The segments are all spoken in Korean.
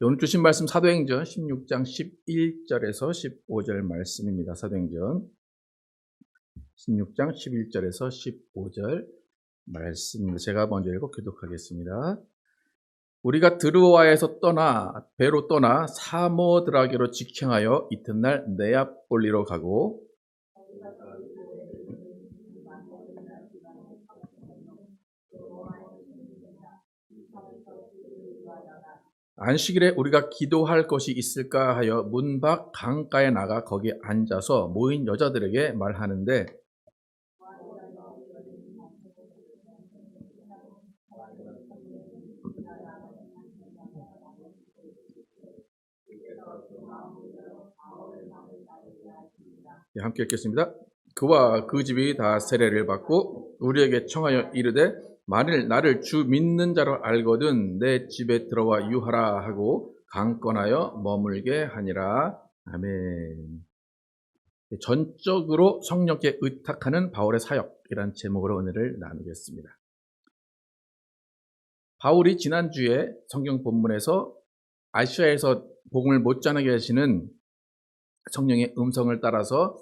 오늘 주신 말씀 사도행전 16장 11절에서 15절 말씀입니다. 사도행전 16장 11절에서 15절 말씀, 제가 먼저 읽고 교독하겠습니다. 우리가 드로아에서 떠나 배로 떠나 사모드라게로 직행하여 이튿날 네아폴리로 가고 안식일에 우리가 기도할 것이 있을까 하여 문 밖 강가에 나가 거기 앉아서 모인 여자들에게 말하는데 함께 읽겠습니다. 그와 그 집이 다 세례를 받고 우리에게 청하여 이르되 만일 나를 주 믿는 자로 알거든 내 집에 들어와 유하라 하고 강권하여 머물게 하니라. 아멘. 전적으로 성령께 의탁하는 바울의 사역이라는 제목으로 은혜를 나누겠습니다. 바울이 지난주에 성경 본문에서 아시아에서 복음을 못 전하게 하시는 성령의 음성을 따라서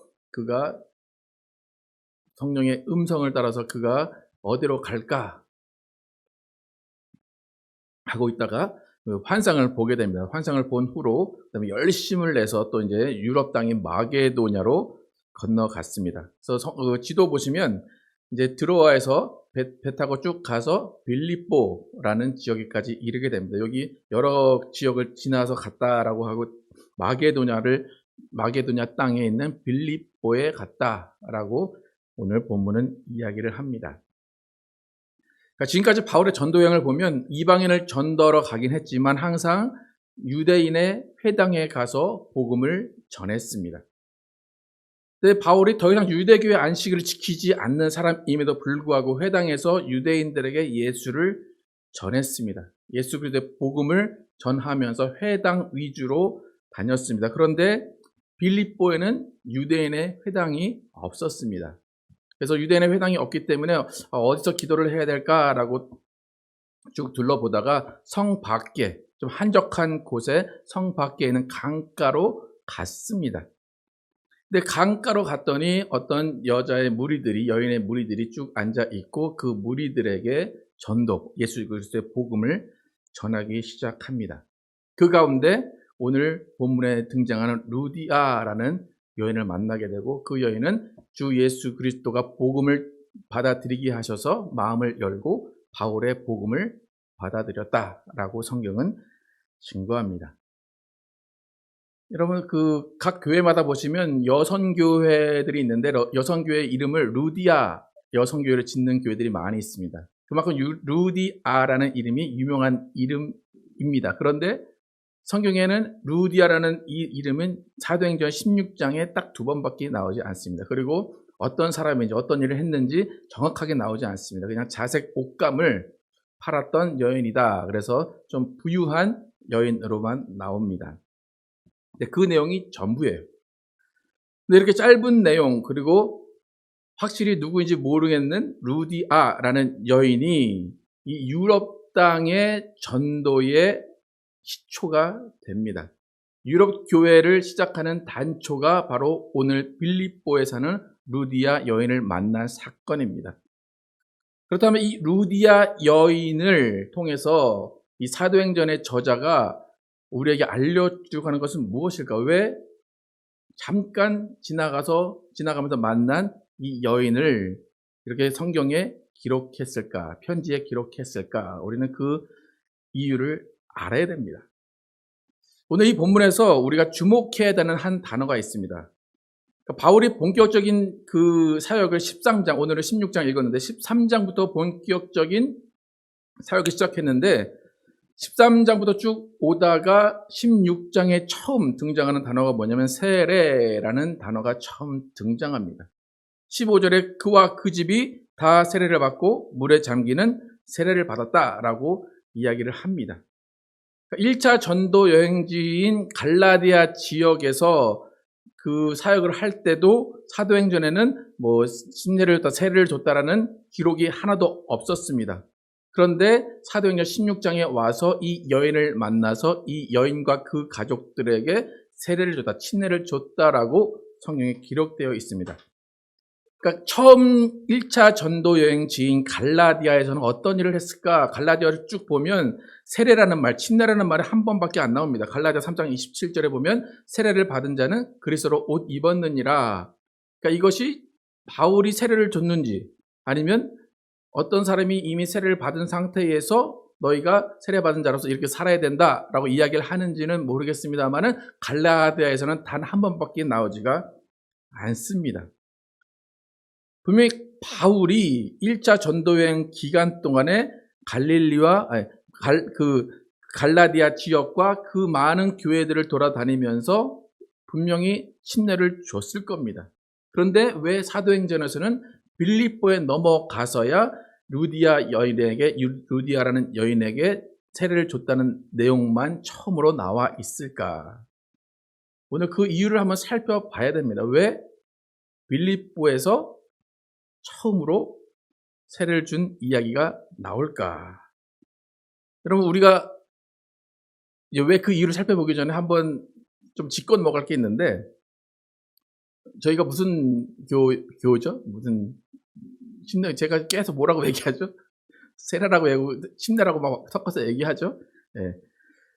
그가 어디로 갈까 하고 있다가 환상을 보게 됩니다. 환상을 본 후로 그다음에 열심을 내서 또 이제 유럽 땅인 마게도냐로 건너갔습니다. 그래서 지도 보시면 이제 드로아에서 배 타고 쭉 가서 빌립보라는 지역에까지 이르게 됩니다. 여기 여러 지역을 지나서 갔다라고 하고 마게도냐 땅에 있는 빌립보에 갔다라고 오늘 본문은 이야기를 합니다. 그러니까 지금까지 바울의 전도 여행을 보면 이방인을 전도하러 가긴 했지만 항상 유대인의 회당에 가서 복음을 전했습니다. 근데 바울이 더 이상 유대교의 안식일을 지키지 않는 사람임에도 불구하고 회당에서 유대인들에게 예수를 전했습니다. 예수 그리스도의 복음을 전하면서 회당 위주로 다녔습니다. 그런데 빌립보에는 유대인의 회당이 없었습니다. 그래서 유대인의 회당이 없기 때문에 어디서 기도를 해야 될까라고 쭉 둘러보다가 성 밖에 좀 한적한 곳에 성 밖에 있는 강가로 갔습니다. 근데 강가로 갔더니 어떤 여인의 무리들이 쭉 앉아 있고 그 무리들에게 예수 그리스도의 복음을 전하기 시작합니다. 그 가운데 오늘 본문에 등장하는 루디아라는 여인을 만나게 되고 그 여인은 주 예수 그리스도가 복음을 받아들이게 하셔서 마음을 열고 바울의 복음을 받아들였다라고 성경은 증거합니다. 여러분 각 교회마다 보시면 여성교회들이 있는데 여성교회 이름을 루디아 여성교회를 짓는 교회들이 많이 있습니다. 그만큼 루디아라는 이름이 유명한 이름입니다. 그런데 성경에는 루디아라는 이 이름은 사도행전 16장에 딱 2번밖에 나오지 않습니다. 그리고 어떤 사람인지 어떤 일을 했는지 정확하게 나오지 않습니다. 그냥 자색 옷감을 팔았던 여인이다. 그래서 좀 부유한 여인으로만 나옵니다. 근데 그 내용이 전부예요. 근데 이렇게 짧은 내용 그리고 확실히 누구인지 모르겠는 루디아라는 여인이 이 유럽 땅의 전도의 시초가 됩니다. 유럽 교회를 시작하는 단초가 바로 오늘 빌립보에 사는 루디아 여인을 만난 사건입니다. 그렇다면 이 루디아 여인을 통해서 이 사도행전의 저자가 우리에게 알려주려고 하는 것은 무엇일까? 왜 잠깐 지나가면서 만난 이 여인을 이렇게 성경에 기록했을까? 편지에 기록했을까? 우리는 그 이유를 알아야 됩니다. 오늘 이 본문에서 우리가 주목해야 되는 한 단어가 있습니다. 그러니까 바울이 본격적인 그 사역을 13장, 오늘은 16장 읽었는데 13장부터 본격적인 사역을 시작했는데 13장부터 쭉 오다가 16장에 처음 등장하는 단어가 뭐냐면 세례라는 단어가 처음 등장합니다. 15절에 그와 그 집이 다 세례를 받고 물에 잠기는 세례를 받았다라고 이야기를 합니다. 1차 전도 여행지인 갈라디아 지역에서 그 사역을 할 때도 사도행전에는 세례를 줬다라는 기록이 하나도 없었습니다. 그런데 사도행전 16장에 와서 이 여인을 만나서 이 여인과 그 가족들에게 세례를 줬다, 침례를 줬다라고 성경에 기록되어 있습니다. 그러니까 처음 1차 전도 여행지인 갈라디아에서는 어떤 일을 했을까? 갈라디아를 쭉 보면 세례라는 말, 침례라는 말이 한 번밖에 안 나옵니다. 갈라디아 3장 27절에 보면 세례를 받은 자는 그리스도로 옷 입었느니라. 그러니까 이것이 바울이 세례를 줬는지 아니면 어떤 사람이 이미 세례를 받은 상태에서 너희가 세례받은 자로서 이렇게 살아야 된다라고 이야기를 하는지는 모르겠습니다만은 갈라디아에서는 단 한 번밖에 나오지가 않습니다. 분명히 바울이 1차 전도여행 기간 동안에 갈라디아 지역과 그 많은 교회들을 돌아다니면서 분명히 침례를 줬을 겁니다. 그런데 왜 사도행전에서는 빌립보에 넘어가서야 루디아라는 여인에게 세례를 줬다는 내용만 처음으로 나와 있을까? 오늘 그 이유를 한번 살펴봐야 됩니다. 왜 빌립보에서 처음으로 세례를 준 이야기가 나올까? 여러분, 우리가 왜 그 이유를 살펴보기 전에 한번 좀 짚고 넘어갈 게 있는데, 저희가 무슨 교죠? 무슨 침례, 제가 계속 뭐라고 얘기하죠? 세례라고 얘기하고 침례라고 막 섞어서 얘기하죠. 예.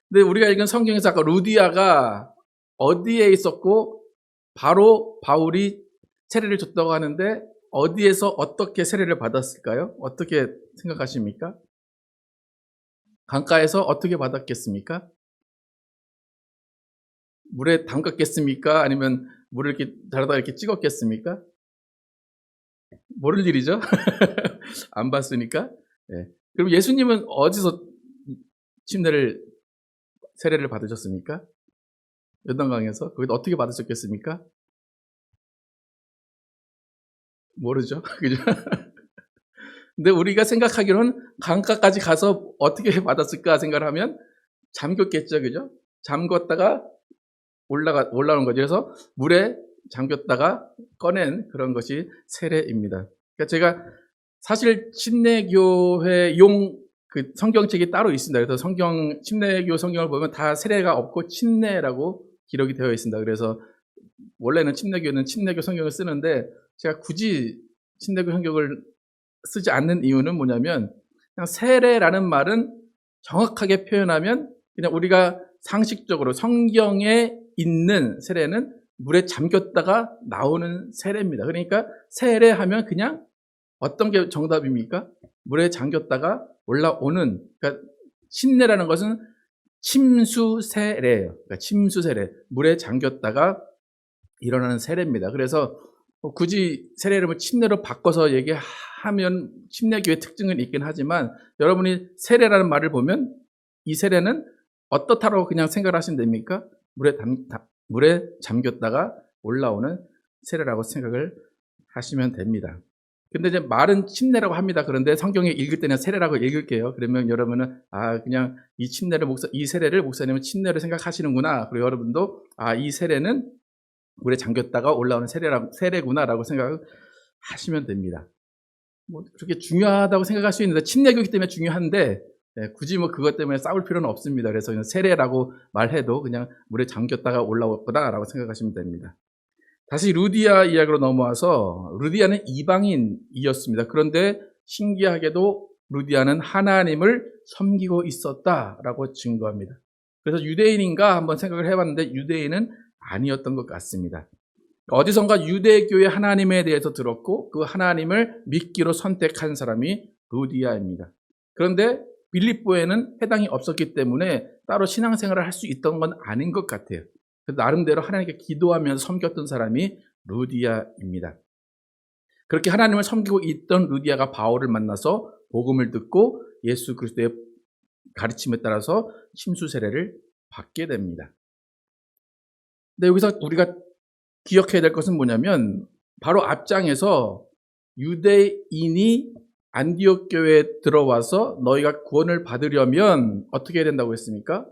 근데 우리가 읽은 성경에서 아까 루디아가 어디에 있었고 바로 바울이 세례를 줬다고 하는데 어디에서 어떻게 세례를 받았을까요? 어떻게 생각하십니까? 강가에서 어떻게 받았겠습니까? 물에 담갔겠습니까? 아니면 물을 이렇게 다르다 이렇게 찍었겠습니까? 모를 일이죠. 안 봤으니까. 네. 그럼 예수님은 어디서 세례를 받으셨습니까? 요단강에서? 거기다 어떻게 받으셨겠습니까? 모르죠. 그죠? 근데 우리가 생각하기로는 강가까지 가서 어떻게 받았을까 생각을 하면 잠겼겠죠. 그죠? 잠궜다가 올라오는 거죠. 그래서 물에 잠겼다가 꺼낸 그런 것이 세례입니다. 그러니까 제가 사실 침례교회용 그 성경책이 따로 있습니다. 그래서 침례교 성경을 보면 다 세례가 없고 침례라고 기록이 되어 있습니다. 그래서 원래는 침례교는 침례교 성경을 쓰는데 제가 굳이 침례교 성경을 쓰지 않는 이유는 뭐냐면 그냥 세례라는 말은 정확하게 표현하면 그냥 우리가 상식적으로 성경에 있는 세례는 물에 잠겼다가 나오는 세례입니다. 그러니까 세례하면 그냥 어떤 게 정답입니까? 물에 잠겼다가 올라오는, 그러니까 침례라는 것은 침수세례예요. 그러니까 침수세례, 물에 잠겼다가 일어나는 세례입니다. 그래서 굳이 세례를 뭐 침례로 바꿔서 얘기하면 침례교의 특징은 있긴 하지만 여러분이 세례라는 말을 보면 이 세례는 어떻다라고 그냥 생각을 하시면 됩니까? 물에 잠겼다가 올라오는 세례라고 생각을 하시면 됩니다. 근데 이제 말은 침례라고 합니다. 그런데 성경에 읽을 때는 세례라고 읽을게요. 그러면 여러분은 그냥 이 세례를 목사님은 침례로 생각하시는구나. 그리고 여러분도 이 세례는 물에 잠겼다가 올라오는 세례구나라고 생각하시면 됩니다. 뭐 그렇게 중요하다고 생각할 수 있는데 침례교이기 때문에 중요한데 굳이 뭐 그것 때문에 싸울 필요는 없습니다. 그래서 그냥 세례라고 말해도 그냥 물에 잠겼다가 올라왔구나라고 생각하시면 됩니다. 다시 루디아 이야기로 넘어와서 루디아는 이방인이었습니다. 그런데 신기하게도 루디아는 하나님을 섬기고 있었다라고 증거합니다. 그래서 유대인인가 한번 생각을 해봤는데 유대인은 아니었던 것 같습니다. 어디선가 유대교의 하나님에 대해서 들었고 그 하나님을 믿기로 선택한 사람이 루디아입니다. 그런데 빌립보에는 해당이 없었기 때문에 따로 신앙생활을 할 수 있던 건 아닌 것 같아요. 나름대로 하나님께 기도하면서 섬겼던 사람이 루디아입니다. 그렇게 하나님을 섬기고 있던 루디아가 바울을 만나서 복음을 듣고 예수 그리스도의 가르침에 따라서 침수 세례를 받게 됩니다. 근데 여기서 우리가 기억해야 될 것은 뭐냐면 바로 앞장에서 유대인이 안디옥 교회에 들어와서 너희가 구원을 받으려면 어떻게 해야 된다고 했습니까?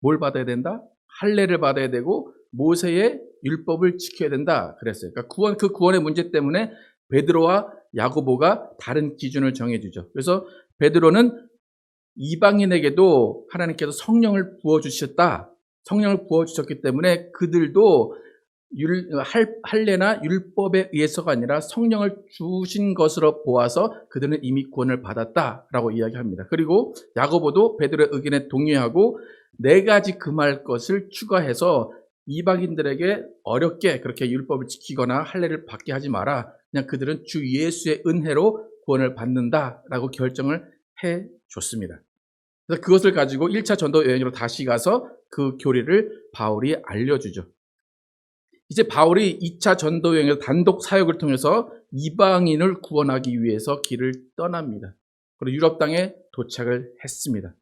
뭘 받아야 된다? 할례를 받아야 되고 모세의 율법을 지켜야 된다 그랬어요. 그러니까 그 구원의 문제 때문에 베드로와 야고보가 다른 기준을 정해주죠. 그래서 베드로는 이방인에게도 하나님께서 성령을 부어주셨다. 성령을 부어주셨기 때문에 그들도 할례나 율법에 의해서가 아니라 성령을 주신 것으로 보아서 그들은 이미 구원을 받았다라고 이야기합니다. 그리고 야고보도 베드로의 의견에 동의하고 4가지 금할 것을 추가해서 이방인들에게 어렵게 그렇게 율법을 지키거나 할례를 받게 하지 마라. 그냥 그들은 주 예수의 은혜로 구원을 받는다라고 결정을 해줬습니다. 그래서 그것을 가지고 1차 전도 여행으로 다시 가서 그 교리를 바울이 알려주죠. 이제 바울이 2차 전도 여행에서 단독 사역을 통해서 이방인을 구원하기 위해서 길을 떠납니다. 그리고 유럽 땅에 도착을 했습니다.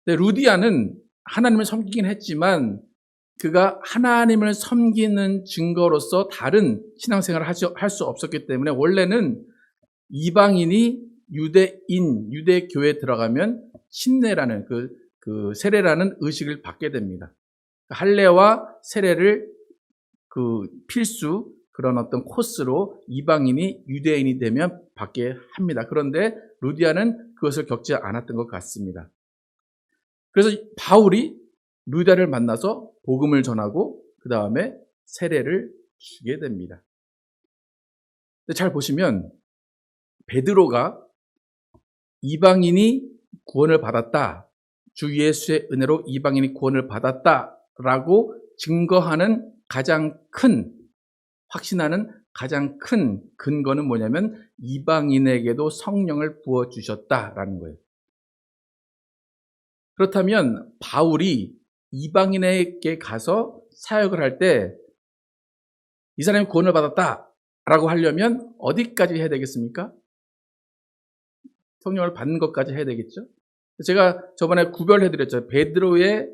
근데 루디아는 하나님을 섬기긴 했지만 그가 하나님을 섬기는 증거로서 다른 신앙생활을 할 수 없었기 때문에 원래는 이방인이 유대교회에 들어가면 침례라는 그 세례라는 의식을 받게 됩니다. 할례와 세례를 그 필수 그런 어떤 코스로 이방인이 유대인이 되면 받게 합니다. 그런데 루디아는 그것을 겪지 않았던 것 같습니다. 그래서 바울이 루디아를 만나서 복음을 전하고 그 다음에 세례를 주게 됩니다. 근데 잘 보시면 베드로가 이방인이 구원을 받았다. 주 예수의 은혜로 이방인이 구원을 받았다라고 증거하는 가장 큰, 확신하는 가장 큰 근거는 뭐냐면 이방인에게도 성령을 부어주셨다라는 거예요. 그렇다면 바울이 이방인에게 가서 사역을 할 때 이 사람이 구원을 받았다라고 하려면 어디까지 해야 되겠습니까? 성령을 받는 것까지 해야 되겠죠? 제가 저번에 구별해드렸죠. 베드로의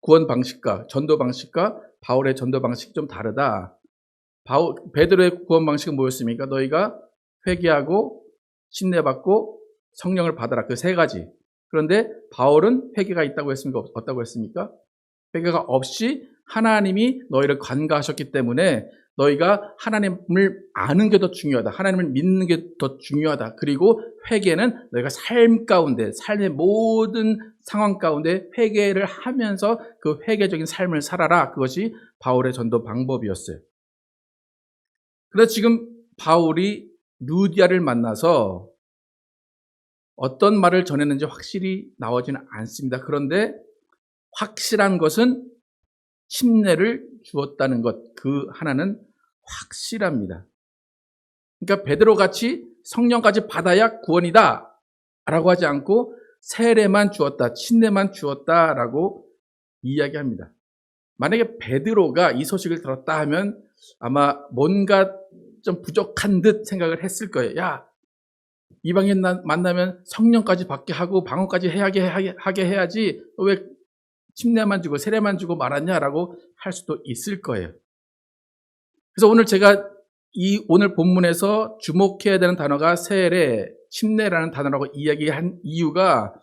구원 방식과 전도 방식과 바울의 전도 방식이 좀 다르다. 베드로의 구원 방식은 뭐였습니까? 너희가 회개하고 침례받고 성령을 받아라. 그 3가지. 그런데 바울은 회개가 있다고 했습니까? 없다고 했습니까? 회개가 없이 하나님이 너희를 관가하셨기 때문에 너희가 하나님을 아는 게 더 중요하다. 하나님을 믿는 게 더 중요하다. 그리고 회개는 너희가 삶 가운데, 삶의 모든 상황 가운데 회개를 하면서 그 회개적인 삶을 살아라. 그것이 바울의 전도 방법이었어요. 그래서 지금 바울이 루디아를 만나서 어떤 말을 전했는지 확실히 나오지는 않습니다. 그런데 확실한 것은 침례를 주었다는 것, 그 하나는 확실합니다. 그러니까 베드로같이 성령까지 받아야 구원이다 라고 하지 않고 세례만 주었다, 침례만 주었다라고 이야기합니다. 만약에 베드로가 이 소식을 들었다 하면 아마 뭔가 좀 부족한 듯 생각을 했을 거예요. 야, 이방인 만나면 성령까지 받게 하고 방언까지 하게 해야지 왜 침례만 주고 세례만 주고 말았냐라고 할 수도 있을 거예요. 그래서 오늘 제가 오늘 본문에서 주목해야 되는 단어가 세례, 침례라는 단어라고 이야기한 이유가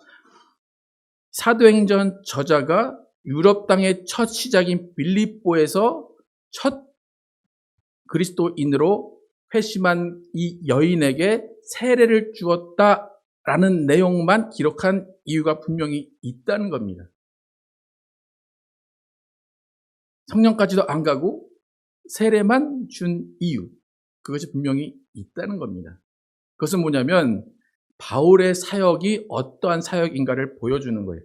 사도행전 저자가 유럽 땅의 첫 시작인 빌립보에서 첫 그리스도인으로 회심한 이 여인에게 세례를 주었다라는 내용만 기록한 이유가 분명히 있다는 겁니다. 성령까지도 안 가고 세례만 준 이유, 그것이 분명히 있다는 겁니다. 그것은 뭐냐면 바울의 사역이 어떠한 사역인가를 보여주는 거예요.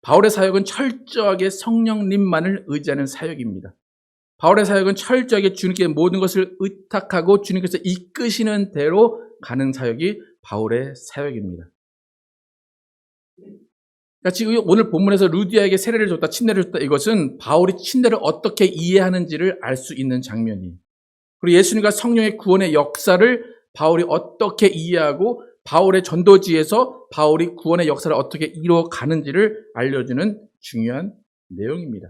바울의 사역은 철저하게 성령님만을 의지하는 사역입니다. 바울의 사역은 철저하게 주님께 모든 것을 의탁하고 주님께서 이끄시는 대로 가는 사역이 바울의 사역입니다. 그러니까 지금 오늘 본문에서 루디아에게 세례를 줬다, 침례를 줬다, 이것은 바울이 침례를 어떻게 이해하는지를 알 수 있는 장면이에요. 그리고 예수님과 성령의 구원의 역사를 바울이 어떻게 이해하고 바울의 전도지에서 바울이 구원의 역사를 어떻게 이루어가는지를 알려주는 중요한 내용입니다.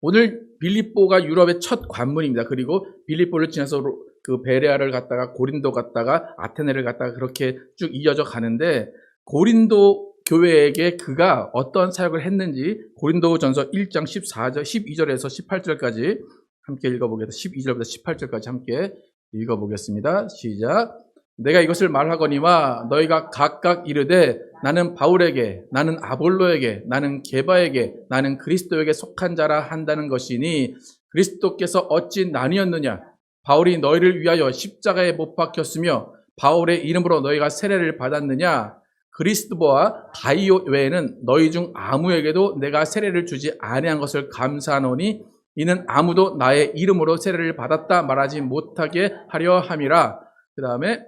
오늘 빌립보가 유럽의 첫 관문입니다. 그리고 빌립보를 지나서 그 베레아를 갔다가 고린도 갔다가 아테네를 갔다가 그렇게 쭉 이어져 가는데 고린도 교회에게 그가 어떤 사역을 했는지 고린도전서 1장 14절, 12절에서 18절까지 함께 읽어보겠습니다. 12절부터 18절까지 함께 읽어보겠습니다. 시작. 내가 이것을 말하거니와 너희가 각각 이르되 나는 바울에게, 나는 아볼로에게, 나는 게바에게, 나는 그리스도에게 속한 자라 한다는 것이니 그리스도께서 어찌 나뉘었느냐? 바울이 너희를 위하여 십자가에 못 박혔으며 바울의 이름으로 너희가 세례를 받았느냐? 그리스도와 가이오 외에는 너희 중 아무에게도 내가 세례를 주지 아니한 것을 감사하노니 이는 아무도 나의 이름으로 세례를 받았다 말하지 못하게 하려 함이라. 그 다음에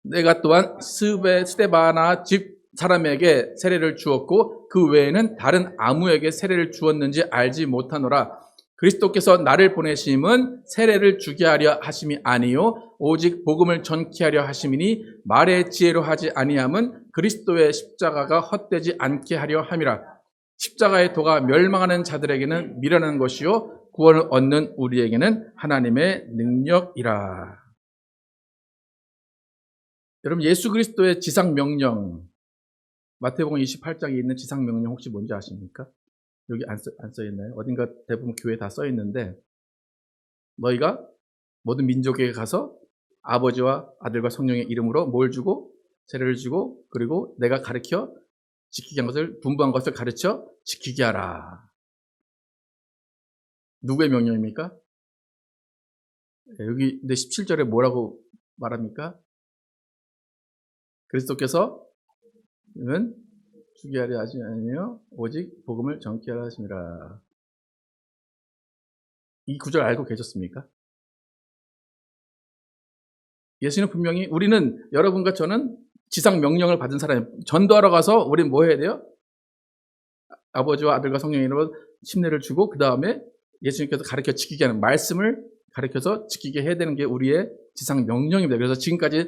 내가 또한 스데바나 집 사람에게 세례를 주었고 그 외에는 다른 아무에게 세례를 주었는지 알지 못하노라. 그리스도께서 나를 보내심은 세례를 주게 하려 하심이 아니요 오직 복음을 전케 하려 하심이니 말의 지혜로 하지 아니함은 그리스도의 십자가가 헛되지 않게 하려 함이라. 십자가의 도가 멸망하는 자들에게는 미련한 것이요 구원을 얻는 우리에게는 하나님의 능력이라. 여러분, 예수 그리스도의 지상 명령, 마태복음 28장에 있는 지상 명령 혹시 뭔지 아십니까? 여기 안 써 있나요? 어딘가 대부분 교회에 다 써 있는데, 너희가 모든 민족에게 가서 아버지와 아들과 성령의 이름으로 뭘 주고 세례를 주고 그리고 내가 가르쳐 지키게 한 것을, 분부한 것을 가르쳐 지키게 하라. 누구의 명령입니까? 여기 근데 17절에 뭐라고 말합니까? 그리스도께서는 주게 하려 하지 아니요 오직 복음을 전케 하려 하심이라. 이 구절 알고 계셨습니까? 예수는 분명히, 우리는, 여러분과 저는 지상 명령을 받은 사람이에요. 전도하러 가서 우리는 뭐 해야 돼요? 아버지와 아들과 성령의 이름으로 침례를 주고 그 다음에 예수님께서 가르쳐 지키게 하는 말씀을 가르쳐서 지키게 해야 되는 게 우리의 지상 명령입니다. 그래서 지금까지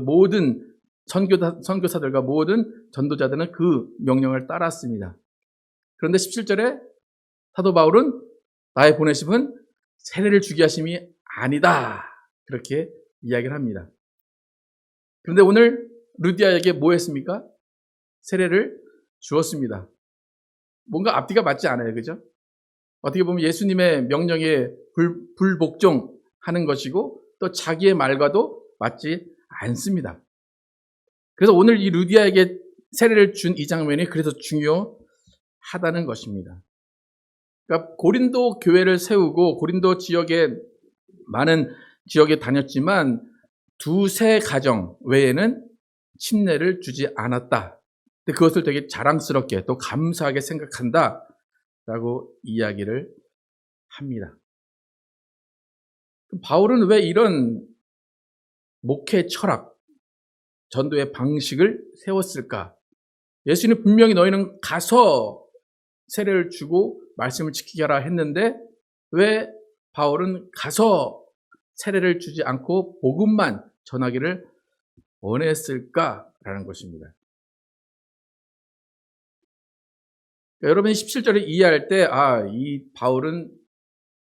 모든 선교사들과 모든 전도자들은 그 명령을 따랐습니다. 그런데 17절에 사도 바울은 나의 보내심은 세례를 주게 하심이 아니다, 그렇게 이야기를 합니다. 그런데 오늘 루디아에게 뭐 했습니까? 세례를 주었습니다. 뭔가 앞뒤가 맞지 않아요, 그죠? 어떻게 보면 예수님의 명령에 불복종하는 것이고 또 자기의 말과도 맞지 않습니다. 그래서 오늘 이 루디아에게 세례를 준 이 장면이 그래서 중요하다는 것입니다. 그러니까 고린도 교회를 세우고 고린도 지역에 많은 지역에 다녔지만 두세 가정 외에는 침례를 주지 않았다. 근데 그것을 되게 자랑스럽게 또 감사하게 생각한다라고 이야기를 합니다. 바울은 왜 이런 목회 철학, 전도의 방식을 세웠을까? 예수님 분명히 너희는 가서 세례를 주고 말씀을 지키게 하라 했는데 왜 바울은 가서 세례를 주지 않고 복음만 전하기를 원했을까라는 것입니다. 여러분이 17절을 이해할 때, 이 바울은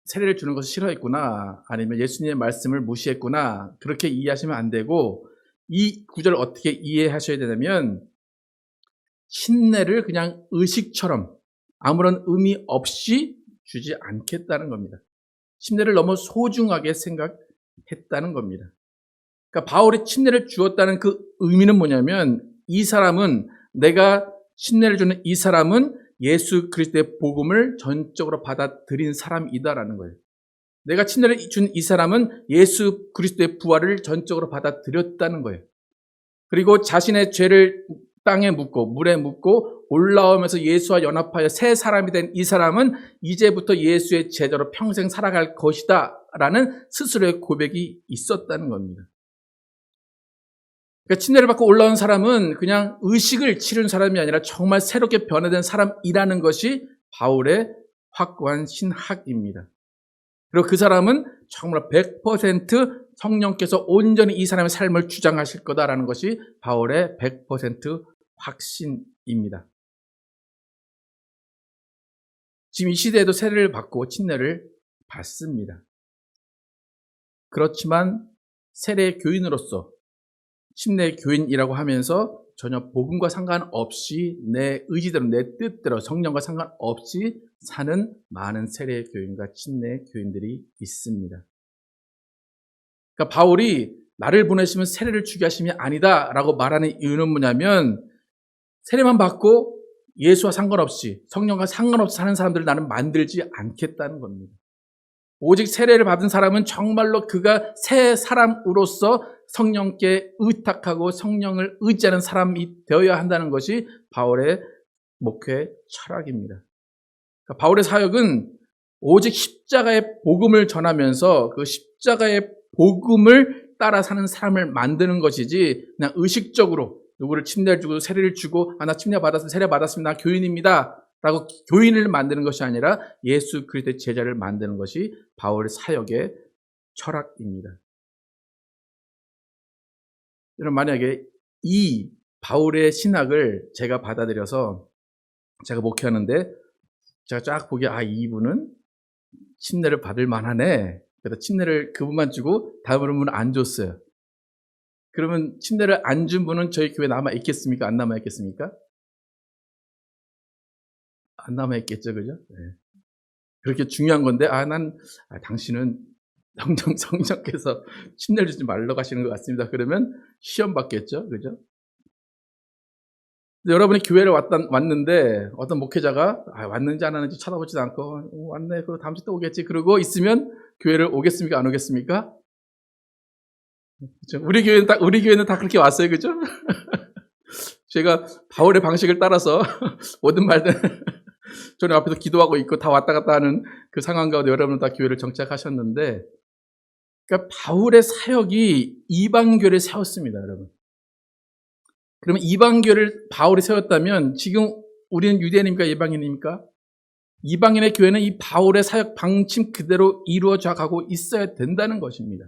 세례를 주는 것을 싫어했구나, 아니면 예수님의 말씀을 무시했구나, 그렇게 이해하시면 안 되고, 이 구절을 어떻게 이해하셔야 되냐면 침례를 그냥 의식처럼 아무런 의미 없이 주지 않겠다는 겁니다. 침례를 너무 소중하게 생각했다는 겁니다. 그러니까 바울이 침례를 주었다는 그 의미는 뭐냐면, 이 사람은, 내가 침례를 주는 이 사람은 예수 그리스도의 복음을 전적으로 받아들인 사람이다라는 거예요. 내가 침례를 준 이 사람은 예수 그리스도의 부활을 전적으로 받아들였다는 거예요. 그리고 자신의 죄를 땅에 묻고 물에 묻고 올라오면서 예수와 연합하여 새 사람이 된 이 사람은 이제부터 예수의 제자로 평생 살아갈 것이다 라는 스스로의 고백이 있었다는 겁니다. 그러니까 침례를 받고 올라온 사람은 그냥 의식을 치른 사람이 아니라 정말 새롭게 변화된 사람이라는 것이 바울의 확고한 신학입니다. 그리고 그 사람은 정말 100% 성령께서 온전히 이 사람의 삶을 주장하실 거다라는 것이 바울의 100% 확신입니다. 지금 이 시대에도 세례를 받고 침례를 받습니다. 그렇지만 세례 교인으로서, 침례 교인이라고 하면서 전혀 복음과 상관없이 내 의지대로, 내 뜻대로, 성령과 상관없이 사는 많은 세례 교인과 침례 교인들이 있습니다. 그러니까 바울이 나를 보내시면 세례를 주게 하심이 아니다라고 말하는 이유는 뭐냐면 세례만 받고 예수와 상관없이 성령과 상관없이 사는 사람들을 나는 만들지 않겠다는 겁니다. 오직 세례를 받은 사람은 정말로 그가 새 사람으로서 성령께 의탁하고 성령을 의지하는 사람이 되어야 한다는 것이 바울의 목회 철학입니다. 그러니까 바울의 사역은 오직 십자가의 복음을 전하면서 그 십자가의 복음을 따라 사는 사람을 만드는 것이지 그냥 의식적으로 누구를 침례를 주고 세례를 주고 나 침례 받았습니다. 세례 받았습니다. 나 교인입니다. 라고 교인을 만드는 것이 아니라 예수 그리스도의 제자를 만드는 것이 바울의 사역의 철학입니다. 여러분 만약에 이 바울의 신학을 제가 받아들여서 제가 목회하는데 제가 쫙 보기에 이분은 침례를 받을 만하네. 그래서 침례를 그분만 주고 다른 분은 안 줬어요. 그러면 침례를 안 준 분은 저희 교회에 남아 있겠습니까? 안 남아 있겠습니까? 안 남아 있겠죠, 그죠? 네. 그렇게 중요한 건데, 당신은 성령께서 침례를 주지 말라고 하시는 것 같습니다. 그러면 시험 받겠죠, 그죠? 여러분이 교회를 왔는데 어떤 목회자가 왔는지 안 왔는지 쳐다보지도 않고 왔네, 그럼 다음 주에 또 오겠지. 그러고 있으면 교회를 오겠습니까? 안 오겠습니까? 그렇죠? 우리 교회는 다 그렇게 왔어요, 그죠? 제가 바울의 방식을 따라서 오든 말든 저는 앞에서 기도하고 있고 다 왔다 갔다 하는 그 상황 가운데 여러분은 다 교회를 정착하셨는데, 그러니까 바울의 사역이 이방교를 세웠습니다, 여러분. 그러면 이방교를 바울이 세웠다면 지금 우리는 유대인입니까? 이방인입니까? 이방인의 교회는 이 바울의 사역 방침 그대로 이루어져 가고 있어야 된다는 것입니다.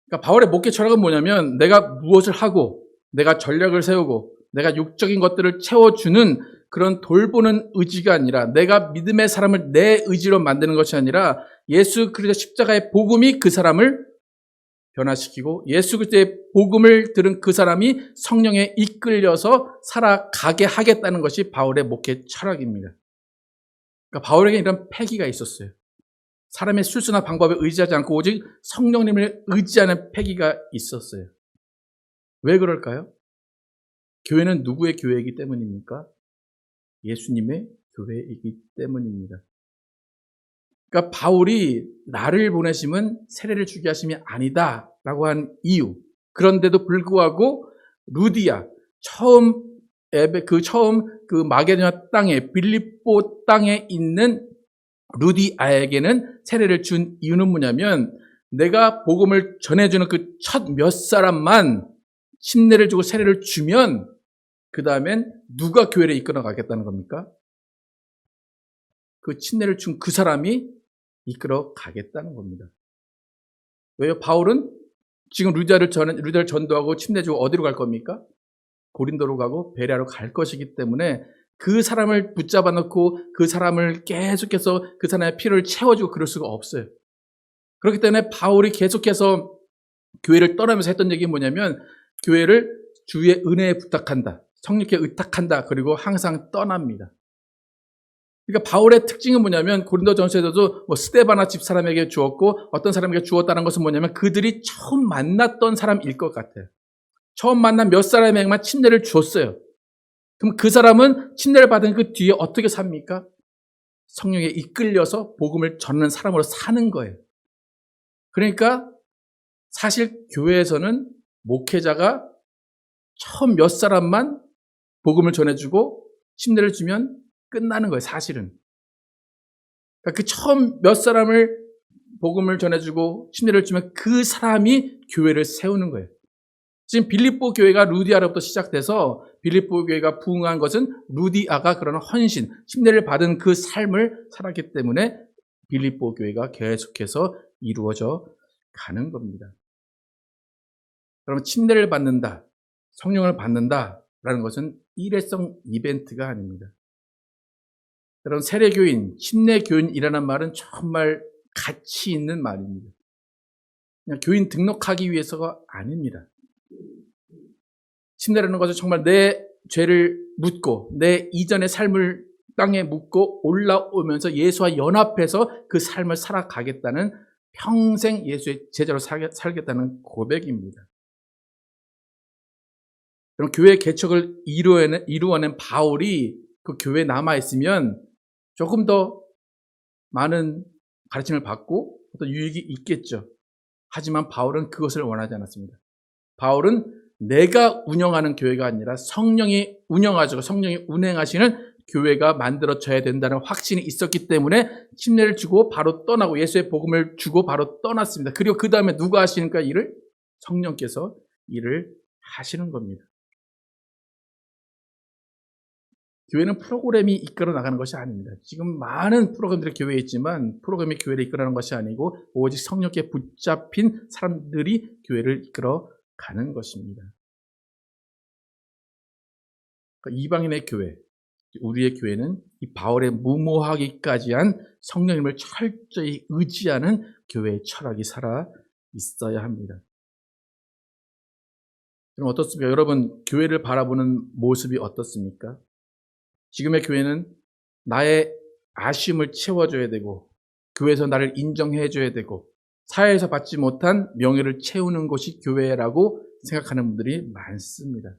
그러니까 바울의 목회 철학은 뭐냐면 내가 무엇을 하고 내가 전략을 세우고 내가 육적인 것들을 채워주는 그런 돌보는 의지가 아니라 내가 믿음의 사람을 내 의지로 만드는 것이 아니라 예수 그리스도 십자가의 복음이 그 사람을 변화시키고 예수 그리스도의 복음을 들은 그 사람이 성령에 이끌려서 살아가게 하겠다는 것이 바울의 목회 철학입니다. 그러니까 바울에게 이런 패기가 있었어요. 사람의 술수나 방법에 의지하지 않고 오직 성령님을 의지하는 패기가 있었어요. 왜 그럴까요? 교회는 누구의 교회이기 때문입니까? 예수님의 교회이기 때문입니다. 그러니까 바울이 나를 보내심은 세례를 주게 하심이 아니다라고 한 이유. 그런데도 불구하고 루디아 처음 마게도냐 땅에 빌립보 땅에 있는 루디아에게는 세례를 준 이유는 뭐냐면 내가 복음을 전해주는 그 첫 몇 사람만 침례를 주고 세례를 주면 그 다음엔 누가 교회를 이끌어 가겠다는 겁니까? 그 침례를 준 그 사람이 이끌어 가겠다는 겁니다. 왜요? 바울은 지금 루디아를 전도하고 침례 주고 어디로 갈 겁니까? 고린도로 가고 베레아로 갈 것이기 때문에 그 사람을 붙잡아 놓고 그 사람을 계속해서 그 사람의 필요를 채워주고 그럴 수가 없어요. 그렇기 때문에 바울이 계속해서 교회를 떠나면서 했던 얘기는 뭐냐면 교회를 주의 은혜에 부탁한다. 성령께 의탁한다. 그리고 항상 떠납니다. 그러니까 바울의 특징은 뭐냐면 고린도전서에서도 스데바나 집사람에게 주었고 어떤 사람에게 주었다는 것은 뭐냐면 그들이 처음 만났던 사람일 것 같아요. 처음 만난 몇 사람에게만 침례를 주었어요. 그럼 그 사람은 침례를 받은 그 뒤에 어떻게 삽니까? 성령에 이끌려서 복음을 전하는 사람으로 사는 거예요. 그러니까 사실 교회에서는 목회자가 처음 몇 사람만 복음을 전해주고 침례를 주면 끝나는 거예요, 사실은. 그러니까 그 처음 몇 사람을 복음을 전해주고 침례를 주면 그 사람이 교회를 세우는 거예요. 지금 빌립보 교회가 루디아로부터 시작돼서 빌립보 교회가 부흥한 것은 루디아가 그런 헌신, 침례를 받은 그 삶을 살았기 때문에 빌립보 교회가 계속해서 이루어져 가는 겁니다. 그러면 침례를 받는다, 성령을 받는다라는 것은 일회성 이벤트가 아닙니다. 여러분, 세례교인, 침례교인이라는 말은 정말 가치 있는 말입니다. 그냥 교인 등록하기 위해서가 아닙니다. 침례라는 것은 정말 내 죄를 묻고 내 이전의 삶을 땅에 묻고 올라오면서 예수와 연합해서 그 삶을 살아가겠다는 평생 예수의 제자로 살겠다는 고백입니다. 그럼 교회 개척을 이루어낸 바울이 그 교회에 남아있으면 조금 더 많은 가르침을 받고 또 유익이 있겠죠. 하지만 바울은 그것을 원하지 않았습니다. 바울은 내가 운영하는 교회가 아니라 성령이 운영하시고 성령이 운행하시는 교회가 만들어져야 된다는 확신이 있었기 때문에 침례를 주고 바로 떠나고 예수의 복음을 주고 바로 떠났습니다. 그리고 그 다음에 누가 하시니까 일을? 성령께서 일을 하시는 겁니다. 교회는 프로그램이 이끌어 나가는 것이 아닙니다. 지금 많은 프로그램들이 교회에 있지만 프로그램이 교회를 이끌어가는 것이 아니고 오직 성령께 붙잡힌 사람들이 교회를 이끌어 가는 것입니다. 그러니까 이방인의 교회, 우리의 교회는 이 바울의 무모하기까지 한 성령님을 철저히 의지하는 교회의 철학이 살아 있어야 합니다. 그럼 어떻습니까? 여러분, 교회를 바라보는 모습이 어떻습니까? 지금의 교회는 나의 아쉬움을 채워줘야 되고 교회에서 나를 인정해줘야 되고 사회에서 받지 못한 명예를 채우는 곳이 교회라고 생각하는 분들이 많습니다.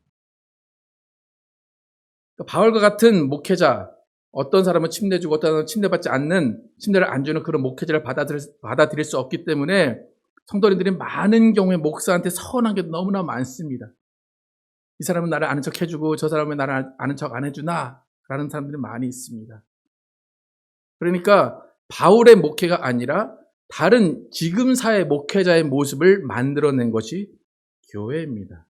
그러니까 바울과 같은 목회자, 어떤 사람은 침례주고 어떤 사람은 침례받지 않는, 침례를 안 주는 그런 목회자를 받아들일 수 없기 때문에 성도님들이 많은 경우에 목사한테 서운한 게 너무나 많습니다. 이 사람은 나를 아는 척 해주고 저 사람은 나를 아는 척 안 해주나? 라는 사람들이 많이 있습니다. 그러니까 바울의 목회가 아니라 다른 지금 사회 목회자의 모습을 만들어낸 것이 교회입니다.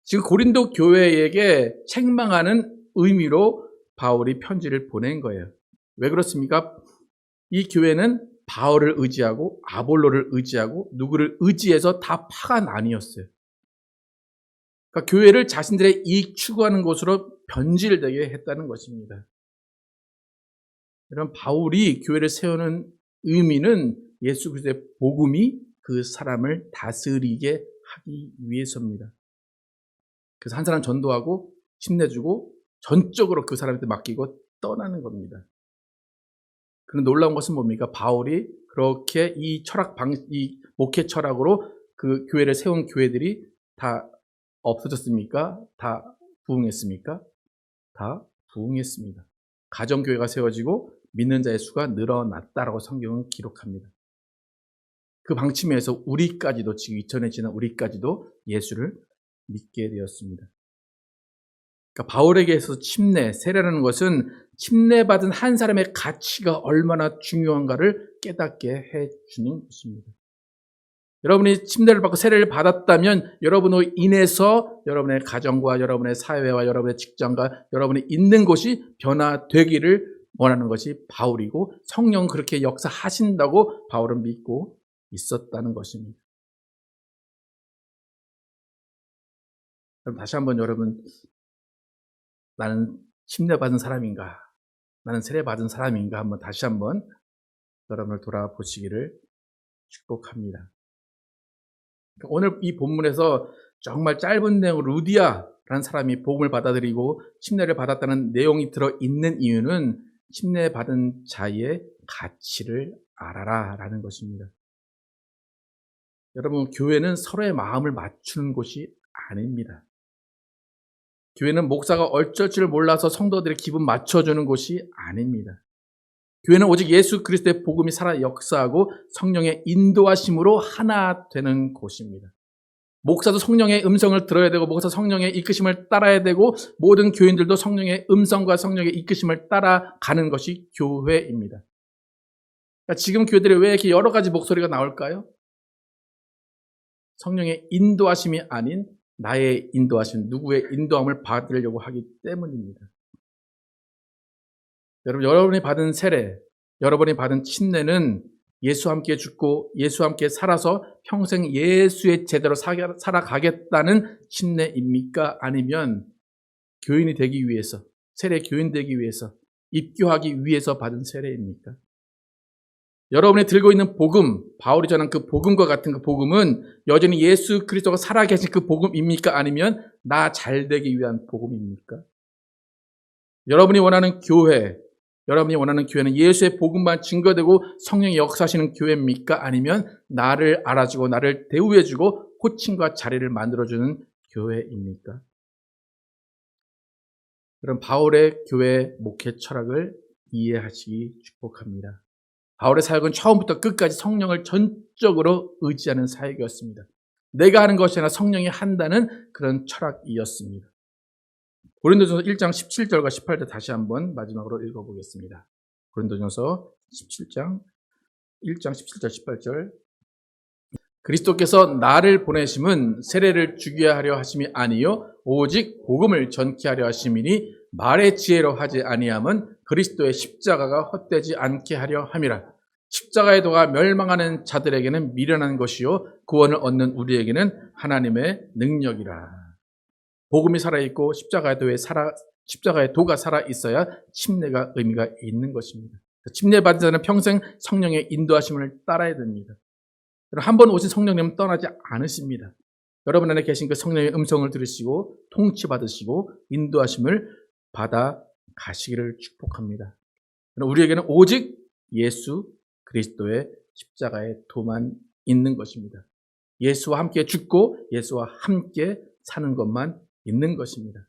지금 고린도 교회에게 책망하는 의미로 바울이 편지를 보낸 거예요. 왜 그렇습니까? 이 교회는 바울을 의지하고 아볼로를 의지하고 누구를 의지해서 다 파가 나뉘었어요. 그러니까 교회를 자신들의 이익 추구하는 곳으로 변질되게 했다는 것입니다. 이런 바울이 교회를 세우는 의미는 예수 그리스도의 복음이 그 사람을 다스리게 하기 위해서입니다. 그래서 한 사람 전도하고 침례주고 전적으로 그 사람한테 맡기고 떠나는 겁니다. 그런 놀라운 것은 뭡니까? 바울이 그렇게 이 목회 철학으로 그 교회를 세운 교회들이 다 없어졌습니까? 다 부흥했습니까? 다 부흥했습니다. 가정교회가 세워지고 믿는 자의 수가 늘어났다라고 성경은 기록합니다. 그 방침에서 우리까지도 지금 2000년 지난 우리까지도 예수를 믿게 되었습니다. 그러니까 바울에게 있어서 세례라는 것은 침례받은 한 사람의 가치가 얼마나 중요한가를 깨닫게 해주는 것입니다. 여러분이 침례를 받고 세례를 받았다면 여러분으로 인해서 여러분의 가정과 여러분의 사회와 여러분의 직장과 여러분이 있는 곳이 변화되기를 원하는 것이 바울이고 성령은 그렇게 역사하신다고 바울은 믿고 있었다는 것입니다. 그럼 다시 한번 여러분, 나는 침례받은 사람인가? 나는 세례받은 사람인가? 한번 다시 한번 여러분을 돌아보시기를 축복합니다. 오늘 이 본문에서 정말 짧은 내용 루디아라는 사람이 복음을 받아들이고 침례를 받았다는 내용이 들어있는 이유는 침례받은 자의 가치를 알아라 라는 것입니다. 여러분, 교회는 서로의 마음을 맞추는 곳이 아닙니다. 교회는 목사가 어쩔 줄 몰라서 성도들의 기분 맞춰주는 곳이 아닙니다. 교회는 오직 예수 그리스도의 복음이 살아 역사하고 성령의 인도하심으로 하나 되는 곳입니다. 목사도 성령의 음성을 들어야 되고 목사 성령의 이끄심을 따라야 되고 모든 교인들도 성령의 음성과 성령의 이끄심을 따라가는 것이 교회입니다. 그러니까 지금 교회들이 왜 이렇게 여러 가지 목소리가 나올까요? 성령의 인도하심이 아닌 나의 인도하심, 누구의 인도함을 받으려고 하기 때문입니다. 여러분이 받은 세례, 여러분이 받은 침례는 예수와 함께 죽고 예수와 함께 살아서 평생 예수의 제대로 살아가겠다는 침례입니까? 아니면 교인이 되기 위해서, 세례 교인 되기 위해서, 입교하기 위해서 받은 세례입니까? 여러분이 들고 있는 복음, 바울이 전한 그 복음과 같은 그 복음은 여전히 예수 그리스도가 살아계신 그 복음입니까? 아니면 나 잘 되기 위한 복음입니까? 여러분이 원하는 교회, 여러분이 원하는 교회는 예수의 복음만 증거되고 성령이 역사하시는 교회입니까? 아니면 나를 알아주고 나를 대우해주고 호칭과 자리를 만들어주는 교회입니까? 그럼 바울의 교회 목회 철학을 이해하시기 축복합니다. 바울의 사역은 처음부터 끝까지 성령을 전적으로 의지하는 사역이었습니다. 내가 하는 것이 아니라 성령이 한다는 그런 철학이었습니다. 고린도전서 1장 17절과 18절 다시 한번 마지막으로 읽어보겠습니다. 고린도전서 17장 1장 17절 18절 그리스도께서 나를 보내심은 세례를 주게 하려 하심이 아니요 오직 복음을 전케 하려 하심이니 말의 지혜로 하지 아니함은 그리스도의 십자가가 헛되지 않게 하려 함이라. 십자가의 도가 멸망하는 자들에게는 미련한 것이요 구원을 얻는 우리에게는 하나님의 능력이라. 복음이 살아있고 십자가의 도가 살아있어야 침례가 의미가 있는 것입니다. 침례받은 자는 평생 성령의 인도하심을 따라야 됩니다. 한 번 오신 성령님은 떠나지 않으십니다. 여러분 안에 계신 그 성령의 음성을 들으시고 통치받으시고 인도하심을 받아 가시기를 축복합니다. 우리에게는 오직 예수 그리스도의 십자가의 도만 있는 것입니다. 예수와 함께 죽고 예수와 함께 사는 것만 있는 것입니다.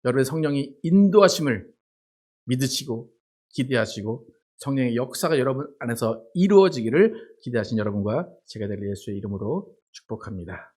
여러분의 성령이 인도하심을 믿으시고 기대하시고 성령의 역사가 여러분 안에서 이루어지기를 기대하신 여러분과 제가 될 예수의 이름으로 축복합니다.